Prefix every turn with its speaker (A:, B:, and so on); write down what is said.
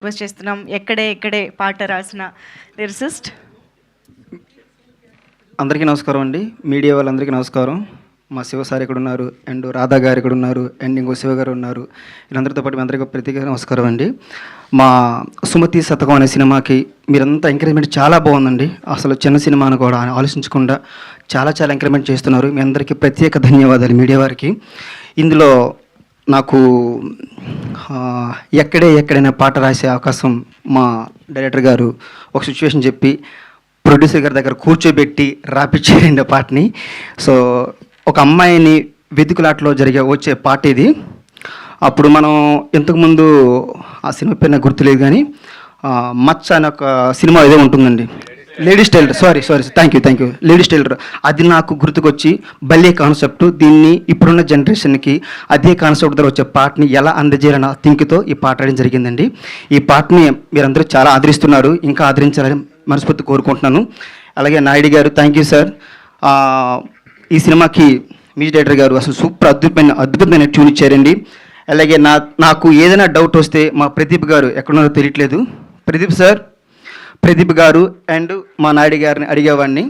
A: Request చేస్తున్నాం. ఎక్కడే పాట రాసిన లిరిసిస్ట్.
B: అందరికీ నమస్కారం అండి. మీడియా వాళ్ళందరికీ నమస్కారం. మా శివ సార్ ఇక్కడ ఉన్నారు, అండ్ రాధా గారు ఇక్కడ ఉన్నారు, అండ్ ఇంకో శివ గారు ఉన్నారు. వీళ్ళందరితో పాటు మీ అందరికీ ప్రత్యేక నమస్కారం అండి. మా సుమతి శతకం అనే సినిమాకి మీరంతా ఎంకరేజ్మెంట్ చాలా బాగుందండి. అసలు చిన్న సినిమాను కూడా ఆలోచించకుండా చాలా ఎంకరేజ్మెంట్ చేస్తున్నారు. మీ అందరికీ ప్రత్యేక ధన్యవాదాలు మీడియా వారికి. ఇందులో నాకు ఎక్కడైనా పాట రాసే అవకాశం మా డైరెక్టర్ గారు ఒక సిచ్యువేషన్ చెప్పి ప్రొడ్యూసర్ గారి దగ్గర కూర్చోబెట్టి రాపిచ్చేయండి ఆ పాటని. సో ఒక అమ్మాయిని వెతుకులాటలో వచ్చే పాట ఇది. అప్పుడు మనం ఇంతకుముందు ఆ సినిమా పేరు నాకు గుర్తులేదు, కానీ మచ్చ అనే ఒక సినిమా ఏదో ఉంటుందండి, ladies tailor. Sorry thank you ladies tailor. అది నాకు గుర్తుకొచ్చి భలే కాన్సెప్ట్, దీన్ని ఇప్పుడున్న జనరేషన్కి అదే కాన్సెప్ట్ ద్వారా వచ్చే పాటని ఎలా అందజేయాలన్న థింక్తో ఈ పాట రాయడం జరిగిందండి. ఈ పాటని మీరందరూ చాలా ఆదరిస్తున్నారు, ఇంకా ఆదరించాలని మనస్ఫూర్తి కోరుకుంటున్నాను. అలాగే నాయుడు గారు, థ్యాంక్ యూ సార్. ఈ సినిమాకి మ్యూజిక్ డైరెక్టర్ గారు అసలు సూపర్ అద్భుతమైన ట్యూన్ ఇచ్చారండి. అలాగే నాకు ఏదైనా డౌట్ వస్తే మా ప్రదీప్ గారు ఎక్కడున్నారో తెలియట్లేదు, ప్రదీప్ గారు అండ్ మా నాయుడు గారిని అడిగేవాడిని.